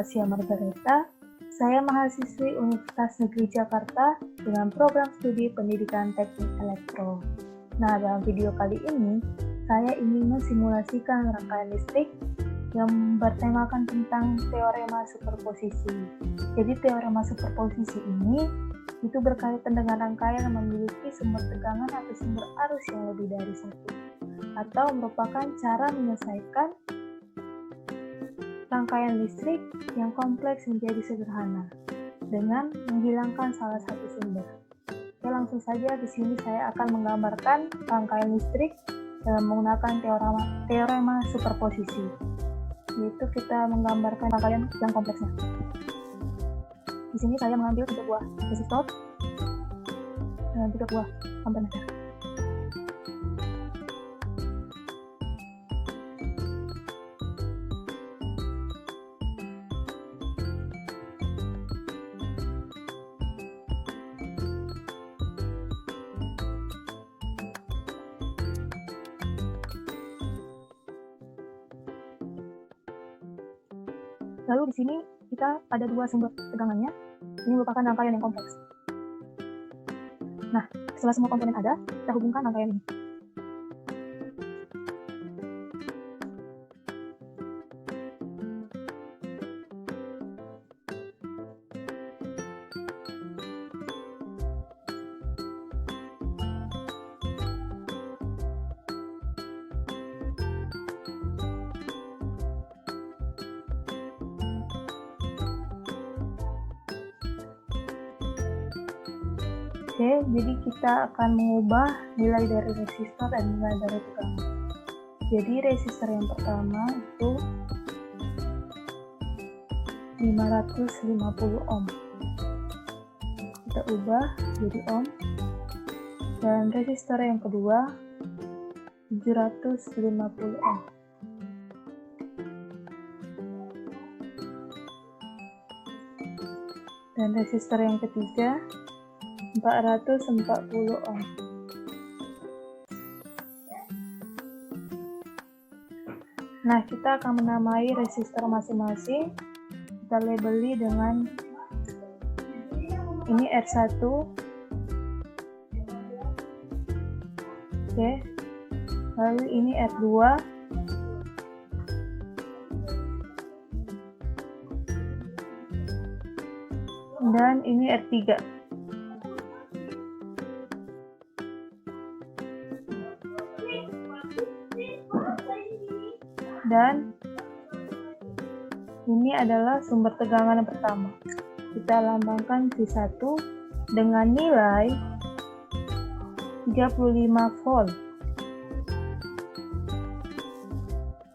Tasya Margareta. Saya mahasiswi Universitas Negeri Jakarta dengan program studi Pendidikan Teknik Elektro. Nah, dalam video kali ini, saya ingin mensimulasikan rangkaian listrik yang bertemakan tentang teorema superposisi. Jadi, teorema superposisi ini itu berkaitan dengan rangkaian yang memiliki sumber tegangan atau sumber arus yang lebih dari satu, atau merupakan cara menyelesaikan rangkaian listrik yang kompleks menjadi sederhana dengan menghilangkan salah satu sumber. Oke, langsung saja di sini saya akan menggambarkan rangkaian listrik dalam menggunakan teorema superposisi. Yaitu kita menggambarkan rangkaian yang kompleksnya. Di sini saya mengambil 3 buah resistor dan 3 buah ampere. Lalu di sini kita ada 2 sumber tegangannya. Ini merupakan rangkaian yang kompleks. Nah, setelah semua komponen ada, kita hubungkan rangkaian ini. Oke, jadi kita akan mengubah nilai dari resistor dan nilai dari tegangan. Jadi resistor yang pertama itu 550 ohm. Kita ubah jadi ohm. Dan resistor yang kedua 750 ohm. Dan resistor yang ketiga 440 ohm. Nah, kita akan menamai resistor masing-masing. Kita labeli dengan ini R1. Oke. Lalu ini R2. Dan ini R3. Dan ini adalah sumber tegangan yang pertama. Kita lambangkan V1 dengan nilai 35 volt.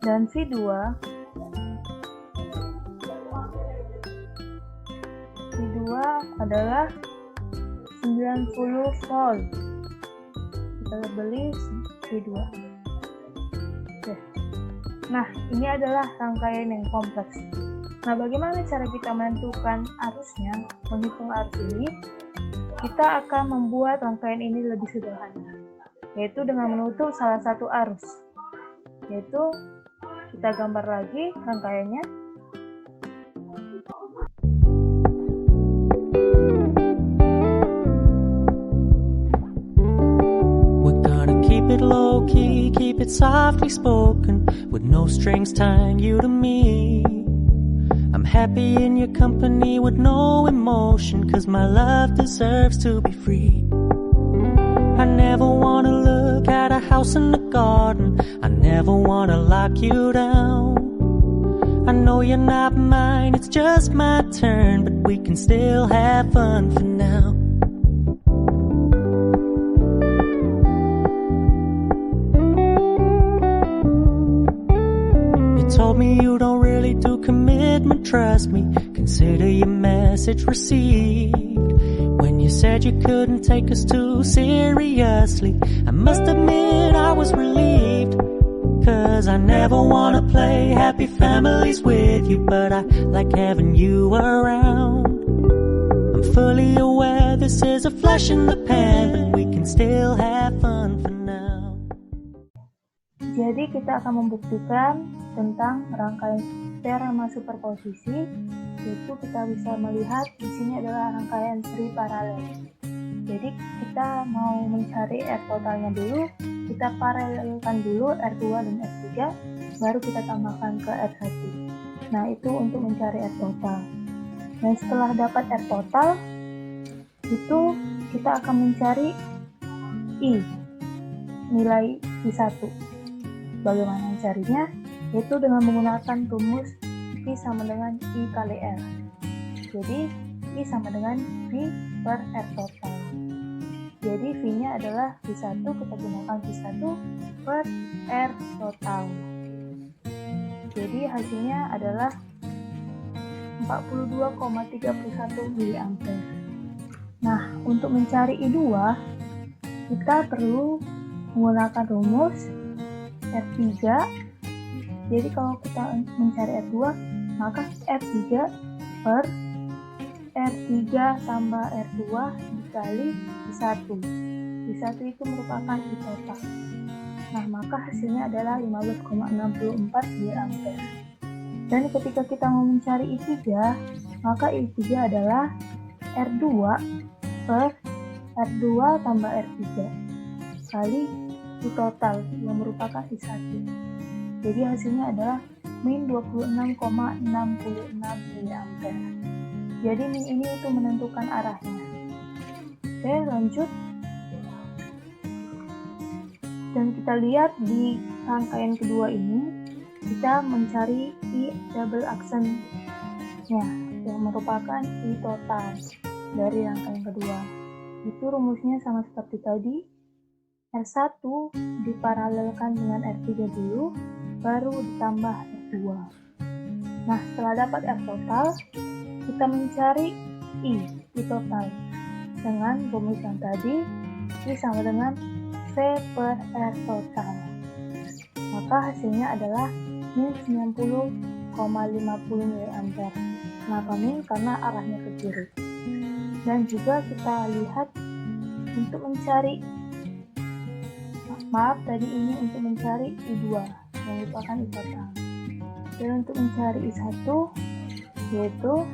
Dan V2 adalah 90 volt. Kita beli V2. Oke. Nah, ini adalah rangkaian yang kompleks. Nah, bagaimana cara kita menentukan arusnya, menghitung arus ini? Kita akan membuat rangkaian ini lebih sederhana, yaitu dengan menutup salah satu arus. Yaitu, kita gambar lagi rangkaiannya. Low key, keep it softly spoken, with no strings tying you to me. I'm happy in your company with no emotion, cause my love deserves to be free. I never wanna look at a house in the garden, I never wanna lock you down. I know you're not mine, it's just my turn, but we can still have fun for now. Told me you don't really do commitment, trust me, consider your message received. When you said you couldn't take us too seriously, I must admit I was relieved. Cause I never wanna play happy families with you, but I like having you around. I'm fully aware this is a flash in the pan, but we can still have fun for now. Jadi kita akan membuktikan tentang rangkaian teorema superposisi, yaitu kita bisa melihat di sini adalah rangkaian seri paralel. Jadi kita mau mencari R totalnya dulu, kita paralelkan dulu R2 dan R3, baru kita tambahkan ke R1. Nah, itu untuk mencari R total. Dan setelah dapat R total, itu kita akan mencari I, nilai I1. Bagaimana mencarinya? Yaitu dengan menggunakan rumus I sama dengan I kali R. Jadi, I sama dengan V per R total. Jadi, V-nya adalah V1, kita gunakan V1 per R total. Jadi, hasilnya adalah 42,31 mA. Nah, untuk mencari I2, kita perlu menggunakan rumus R3. Jadi kalau kita mencari R2, maka R3 per R3 tambah R2 dikali I1. I1 itu merupakan I total. Nah, maka hasilnya adalah 15,64 mA. Dan ketika kita mau mencari I3, maka I3 adalah R2 per R2 tambah R3 kali I total yang merupakan I1. Jadi hasilnya adalah min 26,66 mA. Jadi min ini itu menentukan arahnya. Oke, lanjut. Dan kita lihat di rangkaian kedua ini, kita mencari I double accent yang merupakan I total dari rangkaian kedua. Itu rumusnya sama seperti tadi. R1 diparalelkan dengan R3 dulu, baru ditambah R2. Nah, setelah dapat R total, kita mencari I total. Dengan rumus yang tadi, I sama dengan V per R total. Maka hasilnya adalah min 90,50 mA. Kenapa min? Karena arahnya ke kiri. Dan juga kita lihat untuk mencari, tadi ini untuk mencari I2 yang merupakan I total. Dan untuk mencari I1 yaitu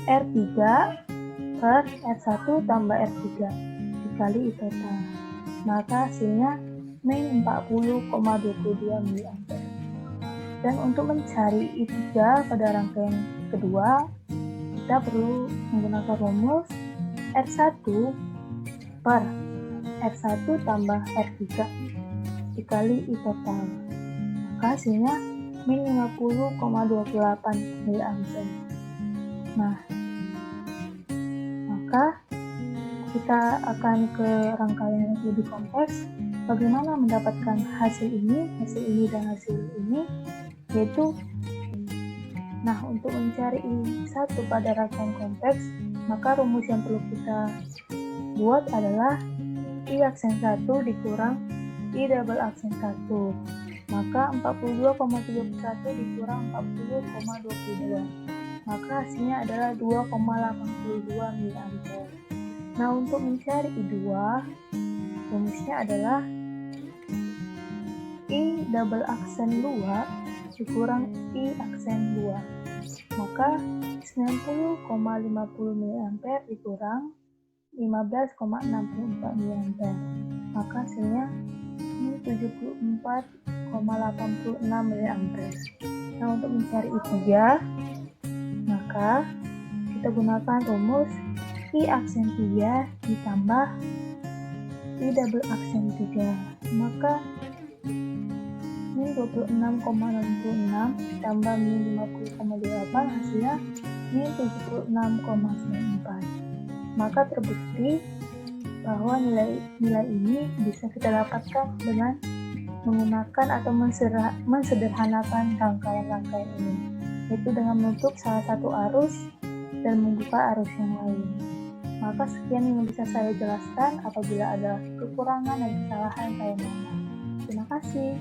R3 per R1 tambah R3 dikali I total. Maka hasilnya min 40,22 mA. Dan untuk mencari I3 pada rangkaian kedua, kita perlu menggunakan rumus R1 per R1 tambah R3 dikali I total. Maka hasilnya min 50,28 mA. Nah, maka kita akan ke rangkaian yang lebih kompleks. Bagaimana mendapatkan hasil ini dan hasil ini, yaitu untuk mencari I1 pada rangkaian kompleks, maka rumus yang perlu kita buat adalah I aksen 1 dikurang I double aksen 1. Maka 42,31 dikurang 40,22. Maka hasilnya adalah 2,82 mA. Nah, untuk mencari I2, rumusnya adalah I double aksen 2 dikurang I aksen 2. Maka 90,50 mA dikurang 15,64 mA. Maka hasilnya 74,86 mA. Nah, untuk mencari I3, maka kita gunakan rumus I aksen 3 ditambah I double aksen 3. Maka min 26,66 ditambah min 50,28 hasilnya min 76,94. Maka terbukti bahwa nilai ini bisa kita dapatkan dengan menggunakan atau mensederhanakan rangkaian-rangkaian ini, yaitu dengan menutup salah satu arus dan membuka arus yang lain. Maka sekian yang bisa saya jelaskan. Apabila ada kekurangan dan kesalahan, saya mohon maaf. Terima kasih.